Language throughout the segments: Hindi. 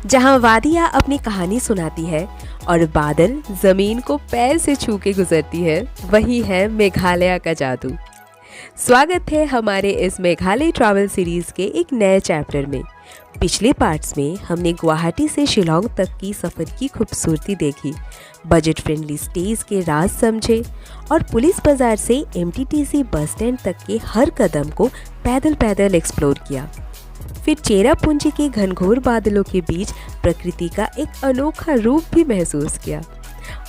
जहां वादियां अपनी कहानी सुनाती है और बादल जमीन को पैर से छू के गुजरती है, वही है मेघालय का जादू। स्वागत है हमारे इस मेघालय ट्रैवल सीरीज के एक नए चैप्टर में। पिछले पार्ट्स में हमने गुवाहाटी से शिलोंग तक की सफ़र की खूबसूरती देखी, बजट फ्रेंडली स्टेज के राज समझे और पुलिस बाजार से एमटीटीसी बस स्टैंड तक के हर कदम को पैदल पैदल एक्सप्लोर किया। फिर चेरापूंजी के घनघोर बादलों के बीच प्रकृति का एक अनोखा रूप भी महसूस किया।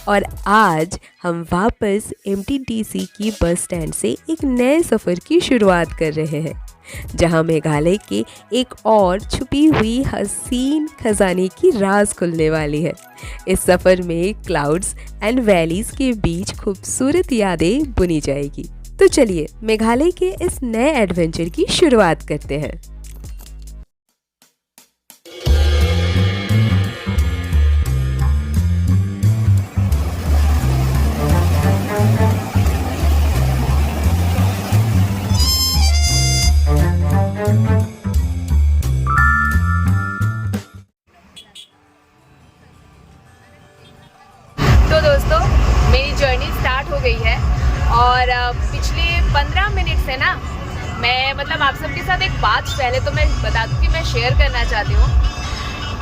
और आज हम वापस एमटीटीसी की बस स्टैंड से एक नए सफ़र की शुरुआत कर रहे हैं, जहां मेघालय के एक और छुपी हुई हसीन खजाने की राज खुलने वाली है। इस सफ़र में क्लाउड्स एंड वैलीज के बीच खूबसूरत यादें बुनी जाएगी। तो चलिए मेघालय के इस नए एडवेंचर की शुरुआत करते हैं। तो दोस्तों, मेरी जर्नी स्टार्ट हो गई है और पिछले 15 मिनट से ना मैं आप सबके साथ एक बात पहले तो मैं बता दूं कि मैं शेयर करना चाहती हूँ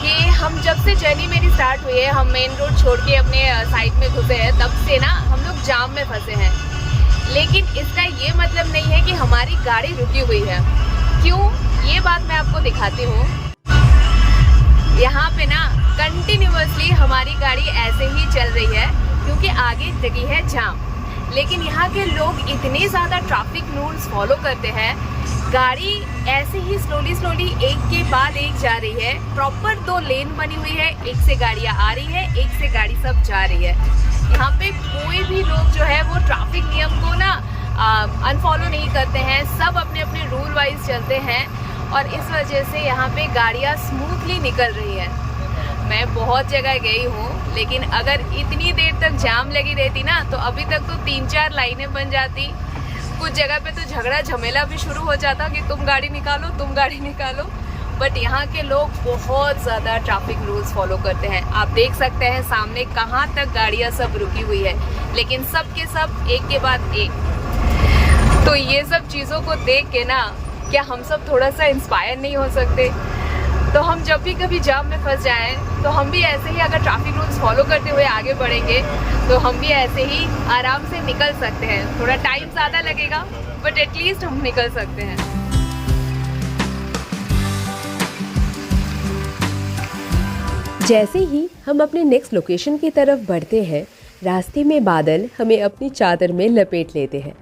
कि हम जब से जर्नी मेरी स्टार्ट हुई है, हम मेन रोड छोड़ के अपने साइड में घुसे हैं, तब से ना हम लोग जाम में फंसे हैं। लेकिन इसका ये मतलब नहीं है कि हमारी गाड़ी रुकी हुई है। क्यों, ये बात मैं आपको दिखाती हूँ। यहाँ पे ना कंटिन्यूअसली हमारी गाड़ी ऐसे ही चल रही है क्योंकि आगे लगी है जाम। लेकिन यहाँ के लोग इतने ज़्यादा ट्रैफिक रूल्स फॉलो करते हैं, गाड़ी ऐसे ही स्लोली एक के बाद एक जा रही है। प्रॉपर 2 लेन बनी हुई है, एक से गाड़ियाँ आ रही है, एक से गाड़ी सब जा रही है। यहाँ पे कोई भी लोग जो है वो ट्रैफिक नियम को ना अनफॉलो नहीं करते हैं, सब अपने अपने रूल वाइज चलते हैं और इस वजह से यहाँ पे गाड़ियाँ स्मूथली निकल रही है। मैं बहुत जगह गई हूँ, लेकिन अगर इतनी देर तक जाम लगी रहती ना तो अभी तक तो 3-4 लाइनें बन जाती। कुछ जगह पे तो झगड़ा झमेला भी शुरू हो जाता कि तुम गाड़ी निकालो, तुम गाड़ी निकालो। बट यहाँ के लोग बहुत ज़्यादा ट्रैफिक रूल्स फॉलो करते हैं। आप देख सकते हैं सामने कहाँ तक गाड़ियाँ सब रुकी हुई है, लेकिन सब के सब एक के बाद एक। तो ये सब चीज़ों को देख के ना क्या हम सब थोड़ा सा इंस्पायर नहीं हो सकते? तो हम जब भी कभी जाम में फंस जाएं तो हम भी ऐसे ही अगर ट्रैफिक रूल्स फॉलो करते हुए आगे बढ़ेंगे तो हम भी ऐसे ही आराम से निकल सकते हैं। थोड़ा टाइम ज़्यादा लगेगा बट एटलीस्ट हम निकल सकते हैं। जैसे ही हम अपने नेक्स्ट लोकेशन की तरफ बढ़ते हैं, रास्ते में बादल हमें अपनी चादर में लपेट लेते हैं।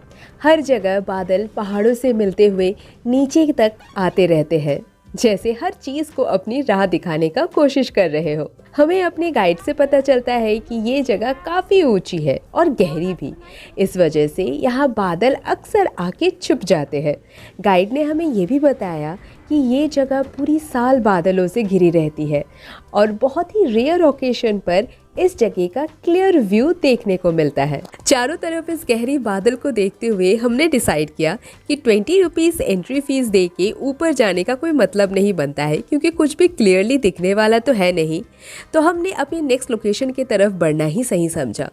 हर जगह बादल पहाड़ों से मिलते हुए नीचे तक आते रहते हैं, जैसे हर चीज़ को अपनी राह दिखाने का कोशिश कर रहे हो। हमें अपने गाइड से पता चलता है कि ये जगह काफ़ी ऊंची है और गहरी भी, इस वजह से यहाँ बादल अक्सर आके छुप जाते हैं। गाइड ने हमें ये भी बताया कि ये जगह पूरी साल बादलों से घिरी रहती है और बहुत ही रेयर ओकेशन पर इस जगह का क्लियर व्यू देखने को मिलता है। चारों तरफ इस गहरी बादल को देखते हुए हमने डिसाइड किया कि 20 रुपीज़ एंट्री फीस दे के ऊपर जाने का कोई मतलब नहीं बनता है, क्योंकि कुछ भी क्लियरली दिखने वाला तो है नहीं। तो हमने अपनी नेक्स्ट लोकेशन की तरफ बढ़ना ही सही समझा।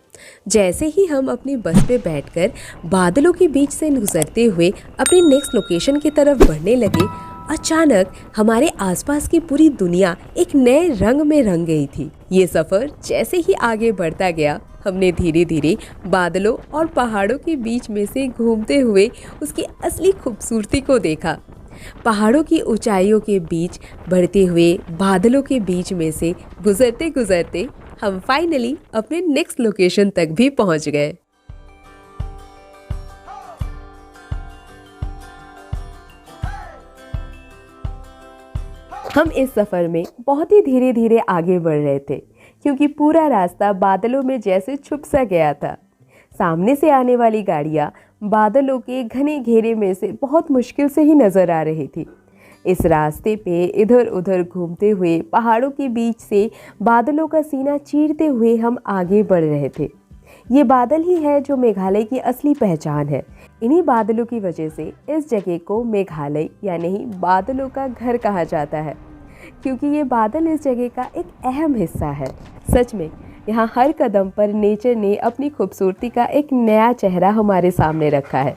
जैसे ही हम अपनी बस पे बैठकर बादलों के बीच से गुजरते हुए अपनी नेक्स्ट लोकेशन की तरफ बढ़ने लगे, अचानक हमारे आसपास की पूरी दुनिया एक नए रंग में रंग गई थी। ये सफ़र जैसे ही आगे बढ़ता गया, हमने धीरे धीरे बादलों और पहाड़ों के बीच में से घूमते हुए उसकी असली खूबसूरती को देखा। पहाड़ों की ऊंचाइयों के बीच बढ़ते हुए बादलों के बीच में से गुजरते गुजरते हम फाइनली अपने नेक्स्ट लोकेशन तक भी पहुंच गए। हम इस सफ़र में बहुत ही धीरे धीरे आगे बढ़ रहे थे, क्योंकि पूरा रास्ता बादलों में जैसे छुप सा गया था। सामने से आने वाली गाड़ियाँ बादलों के घने घेरे में से बहुत मुश्किल से ही नजर आ रही थी। इस रास्ते पे इधर उधर घूमते हुए पहाड़ों के बीच से बादलों का सीना चीरते हुए हम आगे बढ़ रहे थे। ये बादल ही है जो मेघालय की असली पहचान है। इन्हीं बादलों की वजह से इस जगह को मेघालय यानी बादलों का घर कहा जाता है, क्योंकि ये बादल इस जगह का एक अहम हिस्सा है। सच में यहाँ हर कदम पर नेचर ने अपनी खूबसूरती का एक नया चेहरा हमारे सामने रखा है।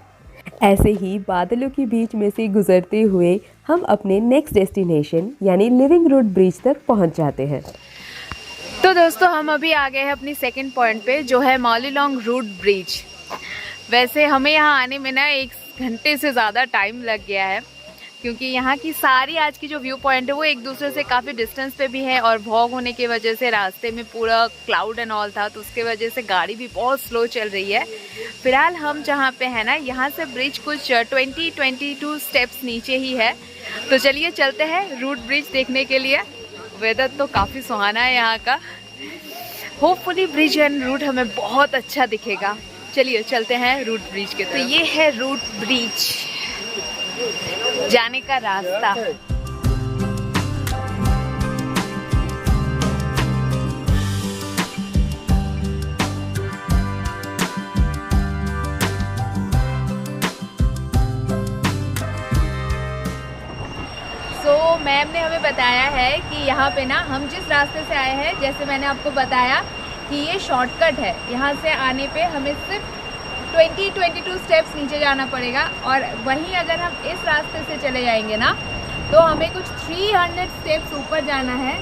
ऐसे ही बादलों के बीच में से गुजरते हुए हम अपने नेक्स्ट डेस्टिनेशन यानी लिविंग रूट ब्रिज तक पहुँच जाते हैं। तो दोस्तों हम अभी आ गए हैं अपनी सेकंड पॉइंट पे, जो है मॉलीलोंग रूट ब्रिज। वैसे हमें यहाँ आने में ना 1 घंटे से ज़्यादा टाइम लग गया है, क्योंकि यहाँ की सारी आज की जो व्यू पॉइंट है वो एक दूसरे से काफ़ी डिस्टेंस पे भी है, और फॉग होने की वजह से रास्ते में पूरा क्लाउड एंड ऑल था, तो उसके वजह से गाड़ी भी बहुत स्लो चल रही है। फिलहाल हम जहाँ पे है ना, यहाँ से ब्रिज कुछ 22 स्टेप्स नीचे ही है। तो चलिए चलते हैं रूट ब्रिज देखने के लिए। वेदर तो काफ़ी सुहाना है यहाँ का। होपफुली ब्रिज एंड रूट हमें बहुत अच्छा दिखेगा। चलिए चलते हैं रूट ब्रिज के तरफ। तो ये है रूट ब्रिज जाने का रास्ता। मैम ने हमें बताया है कि यहाँ पे ना हम जिस रास्ते से आए हैं, जैसे मैंने आपको बताया कि ये शॉर्टकट है। यहाँ से आने पे हमें सिर्फ 22 स्टेप्स नीचे जाना पड़ेगा, और वहीं अगर हम इस रास्ते से चले जाएंगे ना तो हमें कुछ 300 स्टेप्स ऊपर जाना है,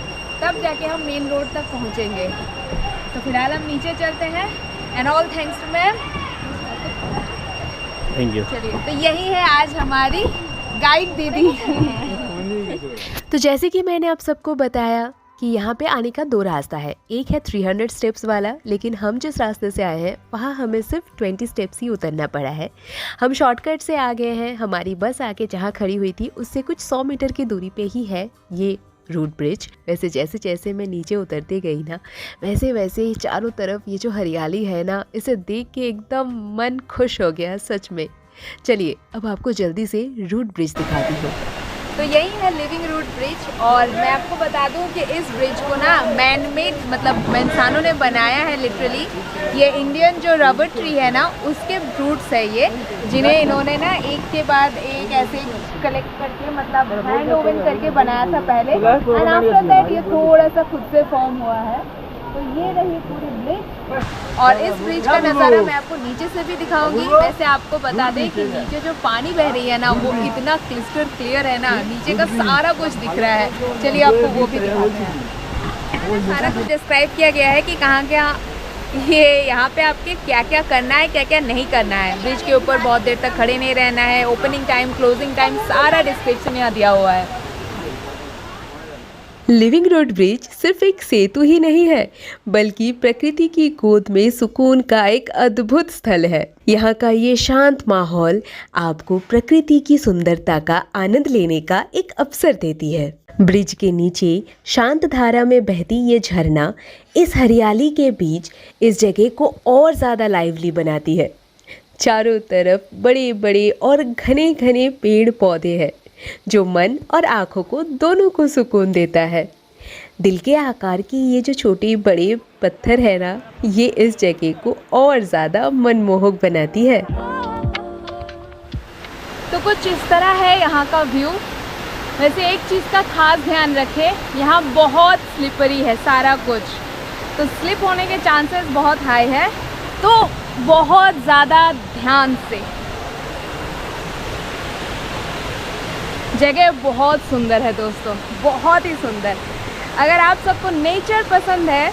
तब जाके हम मेन रोड तक पहुँचेंगे। तो फिलहाल हम नीचे चलते हैं। And all thanks to ma'am. Thank you. चलिए, तो यही है आज हमारी गाइड दीदी। तो जैसे कि मैंने आप सबको बताया कि यहाँ पे आने का 2 रास्ता है। एक है 300 स्टेप्स वाला, लेकिन हम जिस रास्ते से आए हैं वहाँ हमें सिर्फ 20 स्टेप्स ही उतरना पड़ा है। हम शॉर्टकट से आ गए हैं। हमारी बस आके जहाँ खड़ी हुई थी उससे कुछ 100 मीटर की दूरी पे ही है ये रूट ब्रिज। वैसे जैसे जैसे मैं नीचे उतरती गई ना, वैसे वैसे ही चारों तरफ ये जो हरियाली है ना, इसे देख के एकदम मन खुश हो गया सच में। चलिए अब आपको जल्दी से रूट ब्रिज दिखाती हूँ। तो यही है लिविंग रूट ब्रिज, और मैं आपको बता दूं कि इस ब्रिज को ना मैन मेड, मतलब इंसानों ने बनाया है लिटरली। ये इंडियन जो रबर ट्री है ना, उसके रूट्स है ये, जिन्हें इन्होंने ना एक के बाद एक ऐसे कलेक्ट करके, मतलब हैंड ओवन करके बनाया था पहले, एंड आफ्टर दैट ये थोड़ा सा खुद से फॉर्म हुआ है। तो ये रही पूरी ब्रिज, और इस ब्रिज का नज़ारा मैं आपको नीचे से भी दिखाऊंगी। वैसे आपको बता दें कि नीचे जो पानी बह रही है ना, वो इतना क्लिस्टर क्लियर है ना, नीचे का सारा कुछ दिख रहा है। चलिए आपको वो भी दिखाते हैं। सारा कुछ डिस्क्राइब किया गया है कि कहाँ क्या ये, यहाँ पे आपके क्या क्या करना है, क्या क्या नहीं करना है। ब्रिज के ऊपर बहुत देर तक खड़े नहीं रहना है, ओपनिंग टाइम, क्लोजिंग टाइम, सारा डिस्क्रिप्शन यहाँ दिया हुआ है। लिविंग रूट ब्रिज सिर्फ एक सेतु ही नहीं है, बल्कि प्रकृति की गोद में सुकून का एक अद्भुत स्थल है। यहाँ का ये शांत माहौल आपको प्रकृति की सुंदरता का आनंद लेने का एक अवसर देती है। ब्रिज के नीचे शांत धारा में बहती ये झरना इस हरियाली के बीच इस जगह को और ज़्यादा लाइवली बनाती है। चारों तरफ बड़े बड़े और घने घने पेड़ पौधे हैं, जो मन और आँखों को दोनों को सुकून देता है। दिल के आकार की ये जो छोटे बड़े पत्थर है ना, ये इस जगह को और ज़्यादा मनमोहक बनाती है। तो कुछ इस तरह है यहाँ का व्यू। वैसे एक चीज़ का खास ध्यान रखें, यहाँ बहुत स्लिपरी है सारा कुछ, तो स्लिप होने के चांसेस बहुत हाई है, तो बहुत ज़्यादा ध्यान से। जगह बहुत सुंदर है दोस्तों, बहुत ही सुंदर। अगर आप सबको नेचर पसंद है,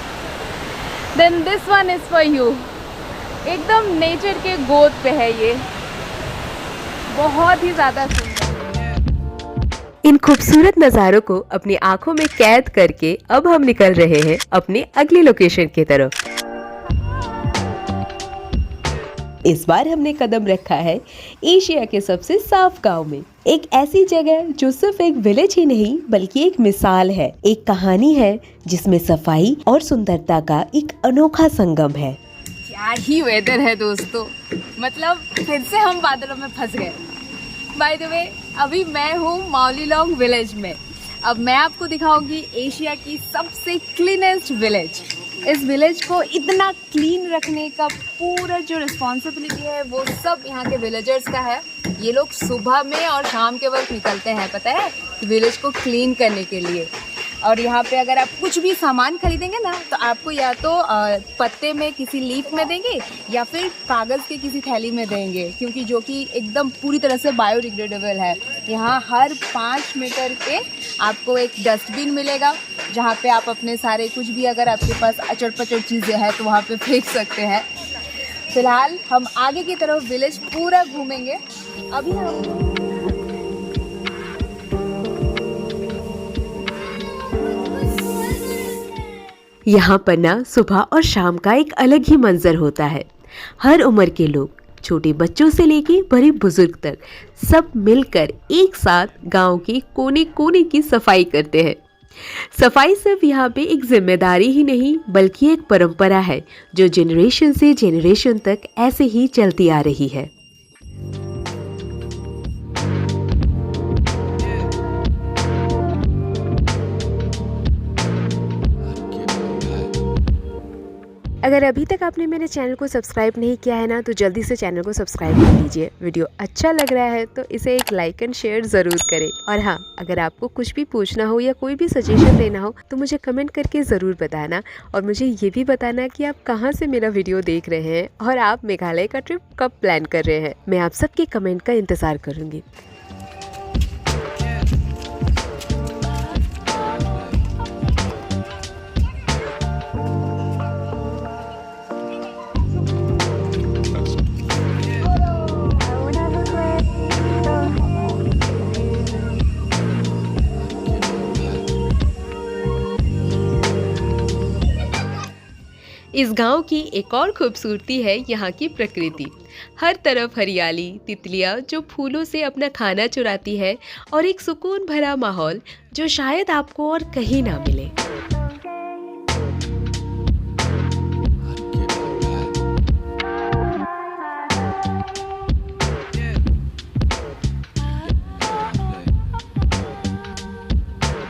then this one is for you. एकदम नेचर के गोद पे है ये, बहुत ही ज़्यादा सुंदर। इन खूबसूरत नज़ारों को अपनी आंखों में कैद करके अब हम निकल रहे हैं अपने अगली लोकेशन की तरफ। इस बार हमने कदम रखा है एशिया के सबसे साफ गांव में। एक ऐसी जगह जो सिर्फ एक विलेज ही नहीं बल्कि एक मिसाल है, एक कहानी है जिसमें सफाई और सुंदरता का एक अनोखा संगम है। क्या ही वेदर है दोस्तों, मतलब फिर से हम बादलों में फंस गए। बाय द वे, अभी मैं हूँ मौलीलोंग विलेज में। अब मैं आपको दिखाऊंगी एशिया की सबसे क्लीनेस्ट विलेज। इस विलेज को इतना क्लीन रखने का पूरा जो रिस्पॉन्सिबिलिटी है वो सब यहाँ के विलेजर्स का है। ये लोग सुबह में और शाम के वक्त निकलते हैं, पता है, विलेज को क्लीन करने के लिए। और यहाँ पे अगर आप कुछ भी सामान खरीदेंगे ना तो आपको या तो पत्ते में किसी लीफ में देंगे या फिर कागज़ के किसी थैली में देंगे, क्योंकि जो कि एकदम पूरी तरह से बायोडिग्रेडेबल है। यहाँ हर 5 मीटर पे आपको एक डस्टबिन मिलेगा जहाँ पे आप अपने सारे कुछ भी, अगर आपके पास अचड़ पचड़ चीज़ें हैं तो वहाँ पे फेंक सकते हैं। फिलहाल हम आगे की तरफ विलेज पूरा घूमेंगे। अभी हम यहाँ पर ना सुबह और शाम का एक अलग ही मंजर होता है। हर उम्र के लोग, छोटे बच्चों से लेके बड़े बुजुर्ग तक, सब मिलकर एक साथ गांव के कोने कोने की सफाई करते हैं। सफाई सिर्फ यहाँ पे एक जिम्मेदारी ही नहीं बल्कि एक परंपरा है जो जनरेशन से जनरेशन तक ऐसे ही चलती आ रही है। अगर अभी तक आपने मेरे चैनल को सब्सक्राइब नहीं किया है ना तो जल्दी से चैनल को सब्सक्राइब कर लीजिए। वीडियो अच्छा लग रहा है तो इसे एक लाइक एंड शेयर ज़रूर करें। और हाँ, अगर आपको कुछ भी पूछना हो या कोई भी सजेशन देना हो तो मुझे कमेंट करके ज़रूर बताना। और मुझे ये भी बताना कि आप कहाँ से मेरा वीडियो देख रहे हैं और आप मेघालय का ट्रिप कब प्लान कर रहे हैं। मैं आप सबके कमेंट का इंतज़ार करूँगी। इस गांव की एक और खूबसूरती है यहाँ की प्रकृति। हर तरफ हरियाली, तितलियाँ जो फूलों से अपना खाना चुराती है और एक सुकून भरा माहौल जो शायद आपको और कहीं ना मिले।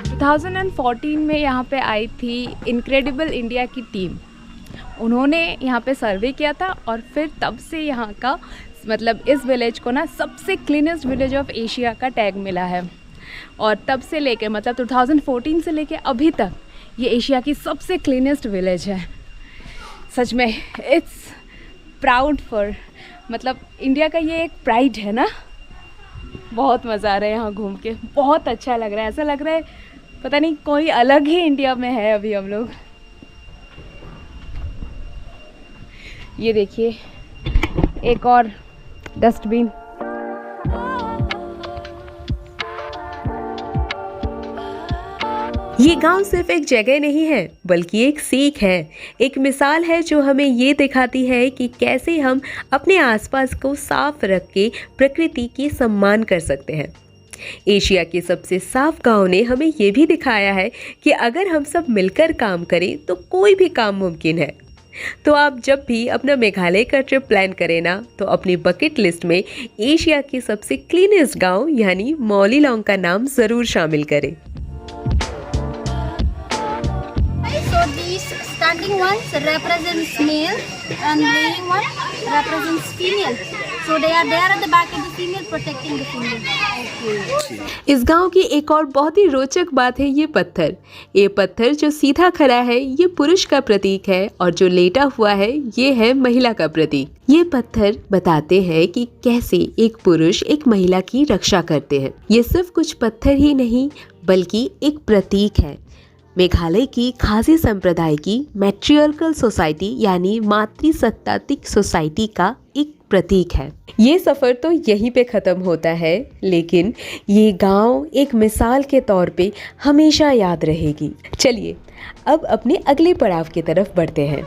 में 2014 में यहाँ पे आई थी इनक्रेडिबल इंडिया की टीम। उन्होंने यहाँ पे सर्वे किया था और फिर तब से यहाँ का, मतलब इस विलेज को ना सबसे क्लीनेस्ट विलेज ऑफ एशिया का टैग मिला है। और तब से लेके, मतलब 2014 से लेके अभी तक ये एशिया की सबसे क्लीनेस्ट विलेज है। सच में इट्स प्राउड फॉर, मतलब इंडिया का ये एक प्राइड है ना। बहुत मज़ा आ रहा है यहाँ घूम के, बहुत अच्छा लग रहा है। ऐसा लग रहा है पता नहीं कोई अलग ही इंडिया में है अभी हम लोग। ये देखिए एक और डस्टबिन। ये गांव सिर्फ एक जगह नहीं है बल्कि एक सीख है, एक मिसाल है जो हमें ये दिखाती है कि कैसे हम अपने आसपास को साफ रख के प्रकृति की सम्मान कर सकते हैं। एशिया के सबसे साफ गांव ने हमें ये भी दिखाया है कि अगर हम सब मिलकर काम करें तो कोई भी काम मुमकिन है। तो आप जब भी अपना मेघालय का ट्रिप प्लान करें ना तो अपनी बकेट लिस्ट में एशिया के सबसे क्लीनेस्ट गांव यानी मौलीलोंग का नाम ज़रूर शामिल करें। So these standing ones represents male and laying one represents female. So they are there at the back of the female protecting the female. इस गांव की एक और बहुत ही रोचक बात है ये पत्थर। ये पत्थर जो सीधा खड़ा है ये पुरुष का प्रतीक है और जो लेटा हुआ है ये है महिला का प्रतीक। ये पत्थर बताते हैं कि कैसे एक पुरुष एक महिला की रक्षा करते हैं। ये सिर्फ कुछ पत्थर ही नहीं बल्कि एक प्रतीक है। मेघालय की खासी संप्रदाय की मैट्रियार्कल सोसाइटी यानी मातृसत्तात्मक सोसाइटी का एक प्रतीक है। ये सफ़र तो यहीं पे ख़त्म होता है लेकिन ये गांव एक मिसाल के तौर पे हमेशा याद रहेगी। चलिए अब अपने अगले पड़ाव की तरफ बढ़ते हैं।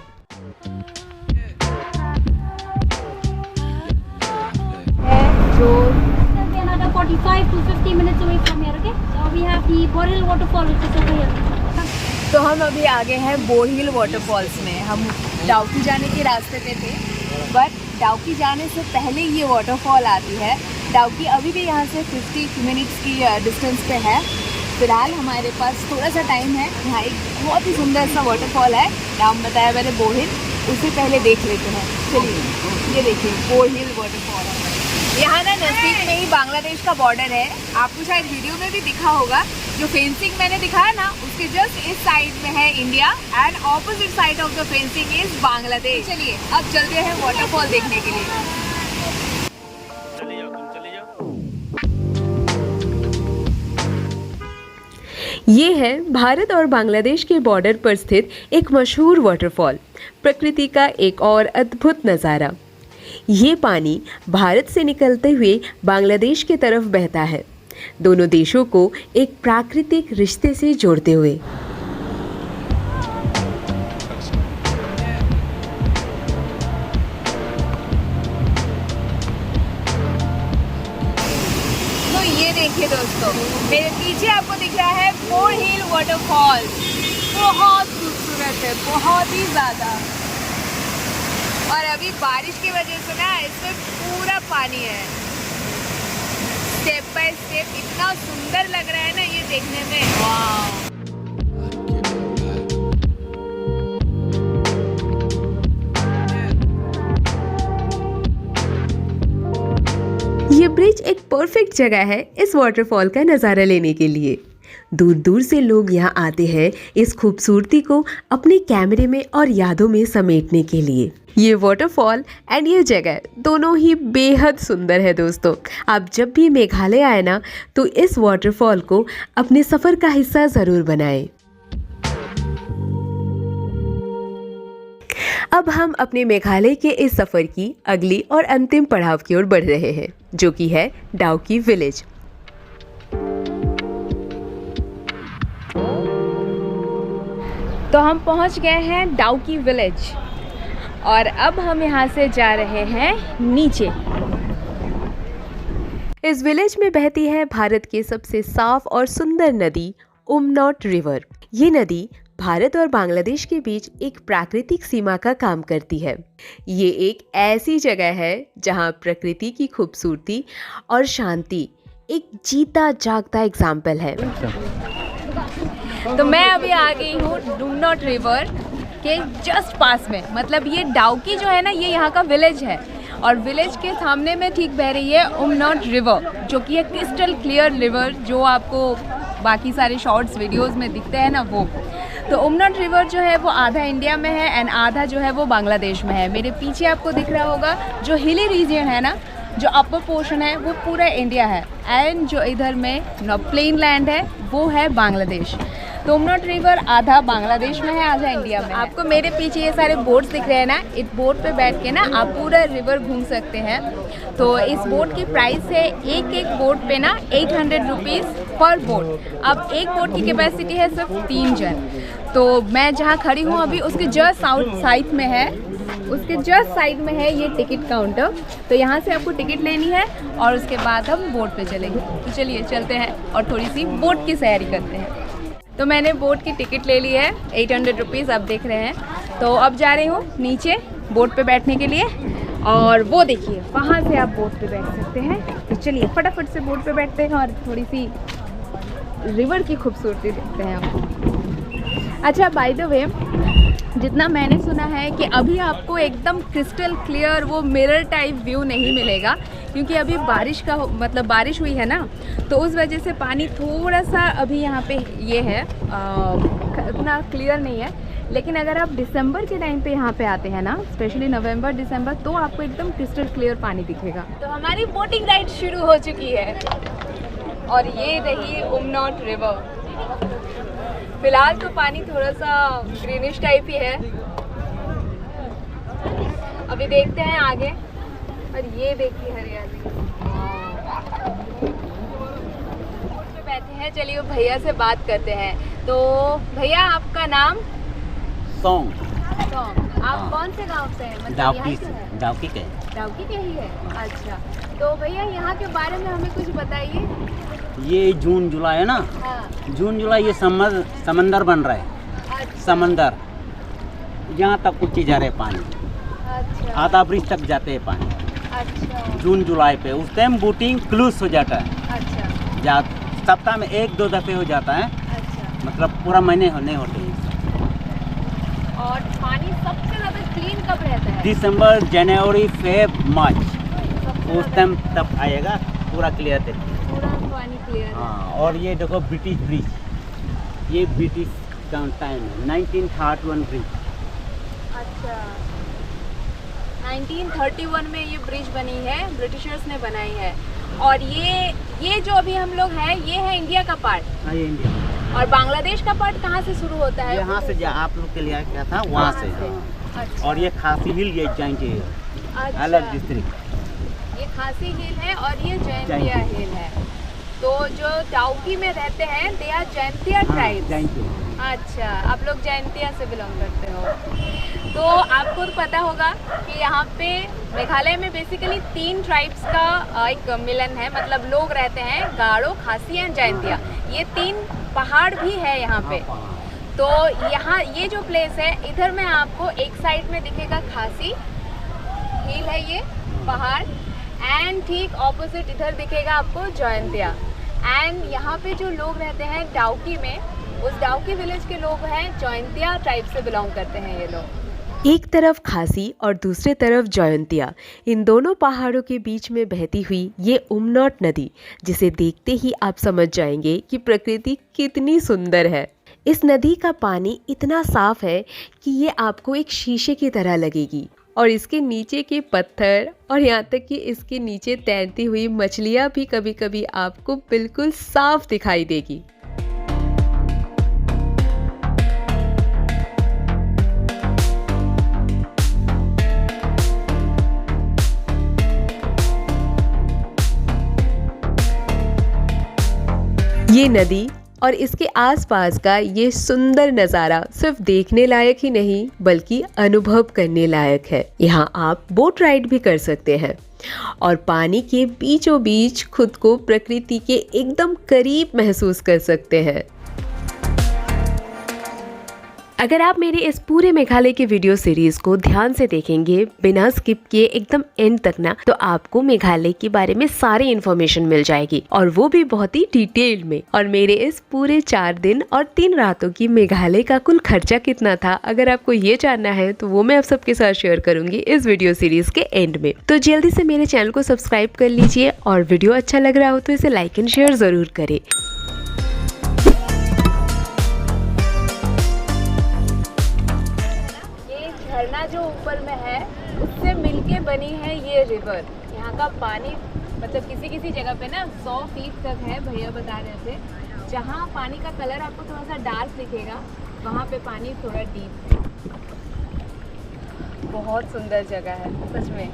जो 45 to 50 minutes away from here, okay? So we have the Boreal waterfall which is over here. Come. तो हम अभी आ गए हैं बोरहिल वाटरफॉल्स में। हम डाउकी जाने के रास्ते पे थे, बट डाउकी जाने से पहले ये वाटरफॉल आती है। डाउकी अभी भी यहाँ से 50 मिनट्स की डिस्टेंस पे है। फिलहाल हमारे पास थोड़ा सा टाइम है। यहाँ एक बहुत ही सुंदर सा वाटरफॉल है, नाम बताया मैंने बोरहिल, उसे पहले देख लेते हैं। चलिए, ये देखिए बोरहिल वाटरफॉल है। यहाँ ना नज़दीक में ही बांग्लादेश का बॉर्डर है। आपको शायद वीडियो में भी दिखा होगा, जो फेंसिंग मैंने दिखाया ना, उसके जस्ट इस साइड में है India and opposite side of the fencing is Bangladesh. चलिए अब चलते हैं वाटरफॉल देखने के लिए। ये है भारत और बांग्लादेश के बॉर्डर पर स्थित एक मशहूर वाटरफॉल, प्रकृति का एक और अद्भुत नज़ारा। ये पानी भारत से निकलते हुए बांग्लादेश की तरफ बहता है, दोनों देशों को एक प्राकृतिक रिश्ते से जोड़ते हुए। तो ये देखिए दोस्तों, मेरे पीछे आपको दिख रहा है बोरहिल वाटरफॉल। बहुत खूबसूरत है, बहुत ही ज़्यादा। और अभी बारिश की वजह से ना इसमें पूरा पानी है। स्टेप बाय स्टेप इतना सुंदर लग रहा है ना ये देखने में। वाह! ये ब्रिज एक परफेक्ट जगह है इस वाटरफॉल का नज़ारा लेने के लिए। दूर दूर से लोग यहाँ आते हैं इस खूबसूरती को अपने कैमरे में और यादों में समेटने के लिए। ये वाटरफॉल एंड ये जगह दोनों ही बेहद सुंदर है दोस्तों। आप जब भी मेघालय आए ना, तो इस वाटरफॉल को अपने सफ़र का हिस्सा ज़रूर बनाएं। अब हम अपने मेघालय के इस सफ़र की अगली और अंतिम पड़ाव की ओर बढ़ रहे हैं, जो कि है डाउकी विलेज। तो हम पहुंच गए हैं डाउकी विलेज और अब हम यहाँ से जा रहे हैं नीचे। इस विलेज में बहती है भारत की सबसे साफ और सुंदर नदी उमनॉट रिवर। ये नदी भारत और बांग्लादेश के बीच एक प्राकृतिक सीमा का काम करती है। ये एक ऐसी जगह है जहाँ प्रकृति की खूबसूरती और शांति एक जीता जागता एग्जाम्पल है। तो मैं अभी आ गई हूँ उमनॉट रिवर के जस्ट पास में। मतलब ये डाउकी जो है ना, ये यहाँ का विलेज है और विलेज के सामने में ठीक बह रही है उमनॉट रिवर, जो कि है क्रिस्टल क्लियर रिवर, जो आपको बाकी सारे शॉर्ट्स वीडियोस में दिखते हैं ना वो। तो उमनॉट रिवर जो है वो आधा इंडिया में है एंड आधा जो है वो बांग्लादेश में है। मेरे पीछे आपको दिख रहा होगा जो हिली रीजन है ना, जो अपर पोर्शन है वो पूरा इंडिया है एंड जो इधर में प्लेन लैंड है वो है बांग्लादेश। तो उमनॉट रिवर आधा बांग्लादेश में है, आधा इंडिया में है। आपको मेरे पीछे ये सारे बोट्स दिख रहे हैं ना, इस बोट पे बैठ के ना आप पूरा रिवर घूम सकते हैं। तो इस बोट की प्राइस है एक एक बोट पे ना 800 रुपीज़ पर बोट। अब एक बोट की कैपेसिटी है सिर्फ 3 जन। तो मैं जहाँ खड़ी हूँ अभी उसके जस्ट साइड में है, उसके जस्ट साइड में है ये टिकट काउंटर। तो यहाँ से आपको टिकट लेनी है और उसके बाद हम बोट पे चलेंगे। तो चलिए चलते हैं और थोड़ी सी बोट की सैरी करते हैं। तो मैंने बोट की टिकट ले ली है 800 रुपीज़, आप देख रहे हैं। तो अब जा रही हूँ नीचे बोट पे बैठने के लिए और वो देखिए वहाँ से आप बोट पे बैठ सकते हैं। तो चलिए फटाफट से बोट पे बैठते हैं और थोड़ी सी रिवर की खूबसूरती देखते हैं आपको। अच्छा, बाय द वे, जितना मैंने सुना है कि अभी आपको एकदम क्रिस्टल क्लियर वो मिरर टाइप व्यू नहीं मिलेगा, क्योंकि अभी बारिश का मतलब बारिश हुई है ना, तो उस वजह से पानी थोड़ा सा अभी यहाँ पे ये है इतना क्लियर नहीं है। लेकिन अगर आप दिसंबर के टाइम पे यहाँ पे आते हैं ना, स्पेशली नवंबर दिसंबर, तो आपको एकदम क्रिस्टल क्लियर पानी दिखेगा। तो हमारी बोटिंग राइड शुरू हो चुकी है और ये रही उमनॉट रिवर। फिलहाल तो पानी थोड़ा सा ग्रीनिश टाइप ही है, अभी देखते हैं आगे। और ये देखिए हरियाली। बैठे हैं, चलिए भैया से बात करते हैं। तो भैया आपका नाम? सोंग। आप कौन से गांव से हैं? मतलब डाउकी से हैं? डाउकी के डाउकी के ही है। अच्छा, तो भैया यहाँ के बारे में हमें कुछ बताइए। ये जून जुलाई है ना, हाँ। जून जुलाई ये समंदर बन रहा है। अच्छा समंदर, यहाँ तक ऊँची जा रहे पानी, अच्छा आधा ब्रिज तक जाते हैं पानी। अच्छा जून जुलाई पे उस टाइम बोटिंग क्लोज हो जाता है, अच्छा या सप्ताह में 1-2 दफ़े हो जाता है, अच्छा। मतलब पूरा महीने नहीं होते। और पानी सबसे ज़्यादा क्लीन कब रहता है? दिसंबर, जनवरी, फेब, मार्च, सबसे उस ज़्यादा टाइम तब आएगा पूरा क्लियर थे। पूरा पानी क्लियर है। हाँ, और ये देखो ब्रिटिश ब्रिज, ये ब्रिटिश का टाइम है, 1931 ब्रिज। अच्छा 1931 में ये ब्रिज बनी है, ब्रिटिशर्स ने बनाई है। और ये जो अभी हम लोग हैं, ये है इंडिया का पार्ट, हाँ, ये इंडिया। और बांग्लादेश का पार्ट कहाँ से शुरू होता है? यहाँ से आप लोग के लिए क्या था, वहाँ से। अच्छा। और ये खासी हिल, ये जैंती है, अच्छा। अलग डिस्ट्रिक्ट। ये खासी हिल है और ये जैंतिया जैंतिया। हिल है। तो जो डाउकी में रहते हैं, दे आर जैंतिया ट्राइब्स। जैंती। अच्छा, आप लोग जैंतिया से बिलोंग करते हो। तो आपको तो पता होगा कि यहाँ पे मेघालय में बेसिकली 3 ट्राइब्स का एक मिलन है, मतलब लोग रहते हैं, गारो, खासी एंड जैंतिया। ये 3 पहाड़ भी है यहाँ पे। तो यहाँ ये जो प्लेस है, इधर में आपको एक साइड में दिखेगा खासी हिल है ये पहाड़, एंड ठीक ऑपोजिट इधर दिखेगा आपको जैंतिया। एंड यहाँ पे जो लोग रहते हैं डाउकी में, उस डाउकी विलेज के लोग हैं, जैंतिया ट्राइब से बिलोंग करते हैं ये लोग। एक तरफ खासी और दूसरे तरफ जयंतिया, इन दोनों पहाड़ों के बीच में बहती हुई ये उमनॉट नदी, जिसे देखते ही आप समझ जाएंगे कि प्रकृति कितनी सुंदर है। इस नदी का पानी इतना साफ है कि ये आपको एक शीशे की तरह लगेगी, और इसके नीचे के पत्थर और यहाँ तक कि इसके नीचे तैरती हुई मछलियाँ भी कभी कभी आपको बिल्कुल साफ दिखाई देगी। ये नदी और इसके आसपास का ये सुंदर नज़ारा सिर्फ देखने लायक ही नहीं बल्कि अनुभव करने लायक है। यहाँ आप बोट राइड भी कर सकते हैं और पानी के बीचों बीच खुद को प्रकृति के एकदम करीब महसूस कर सकते हैं। अगर आप मेरे इस पूरे मेघालय की वीडियो सीरीज को ध्यान से देखेंगे बिना स्किप किए एकदम एंड तक ना, तो आपको मेघालय के बारे में सारी इन्फॉर्मेशन मिल जाएगी, और वो भी बहुत ही डिटेल में। और मेरे इस पूरे 4 दिन और 3 रातों की मेघालय का कुल खर्चा कितना था, अगर आपको ये जानना है तो वो मैं आप सबके साथ शेयर करूंगी इस वीडियो सीरीज के एंड में। तो जल्दी से मेरे चैनल को सब्सक्राइब कर लीजिए, और वीडियो अच्छा लग रहा हो तो इसे लाइक एंड शेयर जरूर करें। झरना जो ऊपर में है उससे मिलके बनी है ये रिवर। यहाँ का पानी मतलब किसी किसी जगह पे ना 100 फीट तक है, भैया बता रहे थे। जहाँ पानी का कलर आपको थोड़ा सा डार्क दिखेगा, वहाँ पे पानी थोड़ा डीप है। बहुत सुंदर जगह है सच में।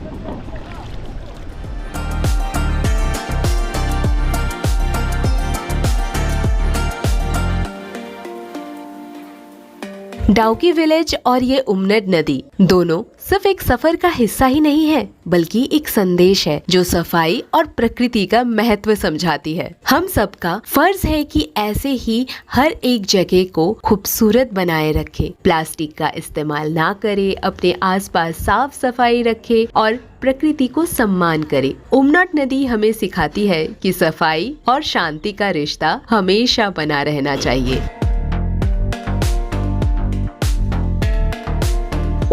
डाउकी विलेज और ये उमनट नदी दोनों सिर्फ एक सफर का हिस्सा ही नहीं है, बल्कि एक संदेश है जो सफाई और प्रकृति का महत्व समझाती है। हम सबका फर्ज है कि ऐसे ही हर एक जगह को खूबसूरत बनाए रखे, प्लास्टिक का इस्तेमाल ना करे, अपने आसपास साफ सफाई रखे और प्रकृति को सम्मान करे। उमनट नदी हमें सिखाती है कि सफाई और शांति का रिश्ता हमेशा बना रहना चाहिए।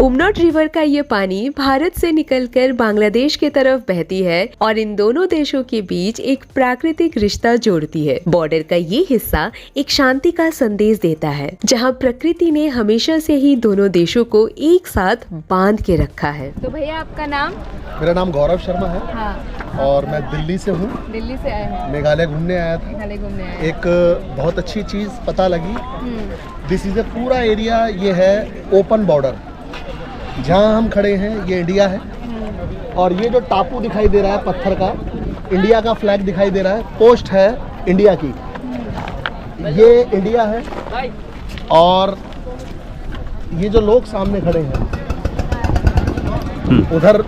उमनॉट रिवर का ये पानी भारत से निकलकर बांग्लादेश की तरफ बहती है और इन दोनों देशों के बीच एक प्राकृतिक रिश्ता जोड़ती है। बॉर्डर का ये हिस्सा एक शांति का संदेश देता है, जहां प्रकृति ने हमेशा से ही दोनों देशों को एक साथ बांध के रखा है। तो भैया आपका नाम? मेरा नाम गौरव शर्मा है। हाँ। और मैं दिल्ली से हूँ। दिल्ली से आए हैं? मेघालय घूमने आया था। मेघालय घूमने आए। एक बहुत अच्छी चीज़ पता लगी। दिस इज ए पूरा एरिया, ये है ओपन बॉर्डर। जहाँ हम खड़े हैं ये इंडिया है, और ये जो टापू दिखाई दे रहा है पत्थर का, इंडिया का फ्लैग दिखाई दे रहा है, पोस्ट है इंडिया की, ये इंडिया है। और ये जो लोग सामने खड़े हैं, उधर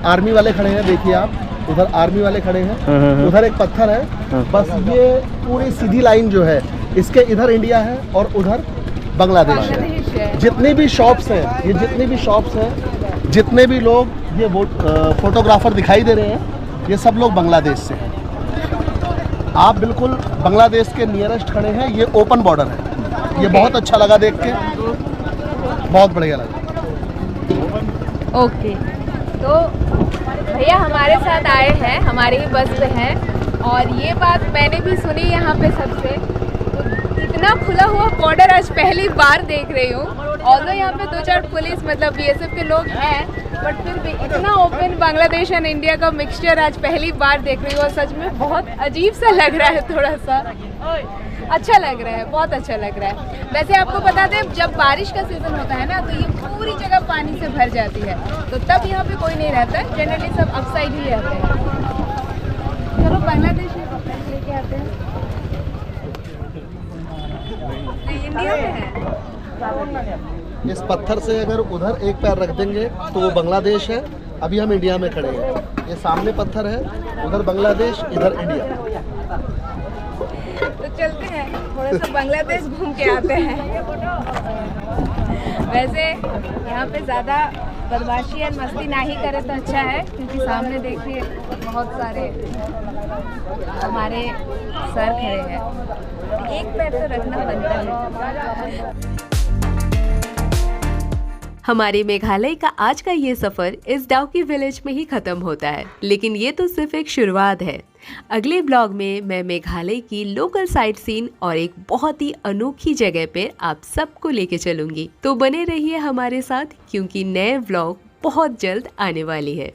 आर्मी वाले खड़े हैं, देखिए आप, उधर आर्मी वाले खड़े हैं, उधर एक पत्थर है। बस ये पूरी सीधी लाइन जो है, इसके इधर इंडिया है और उधर बांग्लादेश है। है। जितनी भी शॉप्स हैं, ये जितनी भी शॉप्स हैं, जितने भी लोग ये फोटोग्राफर दिखाई दे रहे हैं, ये सब लोग बांग्लादेश से हैं। आप बिल्कुल बांग्लादेश के नियरेस्ट खड़े हैं। ये ओपन बॉर्डर है। ये बहुत अच्छा लगा देख के, बहुत बढ़िया लगा। ओके, तो भैया हमारे साथ आए हैं, हमारी ही बस पे हैं, और ये बात मैंने भी सुनी यहाँ पे सबसे, तो इतना खुला हुआ बॉर्डर आज पहली बार देख रही हूँ। ऑल्दो यहाँ पे 2-4 पुलिस मतलब बीएसएफ के लोग हैं, बट फिर भी इतना ओपन बांग्लादेश एंड इंडिया का मिक्सचर आज पहली बार देख रही हूँ, और सच में बहुत अजीब सा लग रहा है, थोड़ा सा अच्छा लग रहा है, बहुत अच्छा लग रहा है। वैसे आपको बता दें, जब बारिश का सीज़न होता है ना, तो ये पूरी जगह पानी से भर जाती है, तो तब यहाँ पे कोई नहीं रहता है, जनरली सब अपसाइड ही रहते हैं। चलो बांग्लादेश लेके आते हैं, इंडिया में है। इस पत्थर से अगर उधर एक पैर रख देंगे तो वो बांग्लादेश है। अभी हम इंडिया में खड़े हैं। ये सामने पत्थर है, उधर बांग्लादेश, इधर इंडिया। तो चलते हैं, थोड़ा सा बांग्लादेश घूम के आते हैं। वैसे यहाँ पे ज़्यादा बदमाशी या मस्ती ना ही करे तो अच्छा है, क्योंकि सामने देखिए बहुत सारे हमारे सर खड़े हैं, एक पैर तो रखना बनता है। हमारे मेघालय का आज का ये सफर इस डाउकी विलेज में ही खत्म होता है, लेकिन ये तो सिर्फ एक शुरुआत है। अगले ब्लॉग में मैं मेघालय की लोकल साइट सीन और एक बहुत ही अनोखी जगह पे आप सबको लेके चलूंगी, तो बने रहिए हमारे साथ, क्योंकि नए ब्लॉग बहुत जल्द आने वाली है।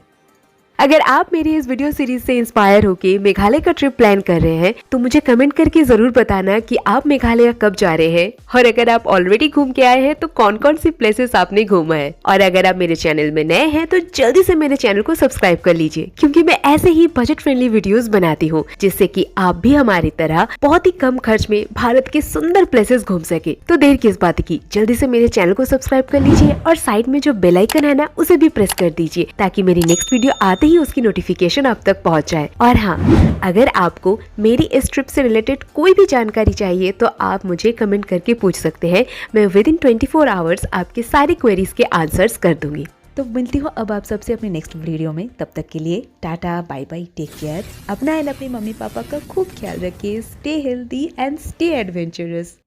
अगर आप मेरी इस वीडियो सीरीज से इंस्पायर होके मेघालय का ट्रिप प्लान कर रहे हैं, तो मुझे कमेंट करके जरूर बताना कि आप मेघालय कब जा रहे हैं, और अगर आप ऑलरेडी घूम के आए हैं तो कौन कौन सी प्लेसेस आपने घूमा है। और अगर आप मेरे चैनल में नए हैं तो जल्दी से मेरे चैनल को सब्सक्राइब कर लीजिए, क्योंकि मैं ऐसे ही बजट फ्रेंडली वीडियोस बनाती हूँ, जिससे कि आप भी हमारी तरह बहुत ही कम खर्च में भारत के सुंदर प्लेसेस घूम सके। तो देर किस बात की, जल्दी से मेरे चैनल को सब्सक्राइब कर लीजिए, और साइड में जो बेल आइकन है ना, उसे भी प्रेस कर दीजिए, ताकि मेरी नेक्स्ट वीडियो आते ही उसकी नोटिफिकेशन आप तक पहुंच जाए। और हाँ, अगर आपको मेरी इस ट्रिप से रिलेटेड कोई भी जानकारी चाहिए तो आप मुझे कमेंट करके पूछ सकते हैं। मैं विदिन 24 आवर्स आपके सारी क्वेरीज के आंसर्स कर दूंगी। तो मिलती हूँ अब आप सबसे अपने नेक्स्ट वीडियो में। तब तक के लिए tata, bye bye, take care. अपना एंड अपने मम्मी पापा का खूब ख्याल रखिए। Stay healthy and stay adventurous.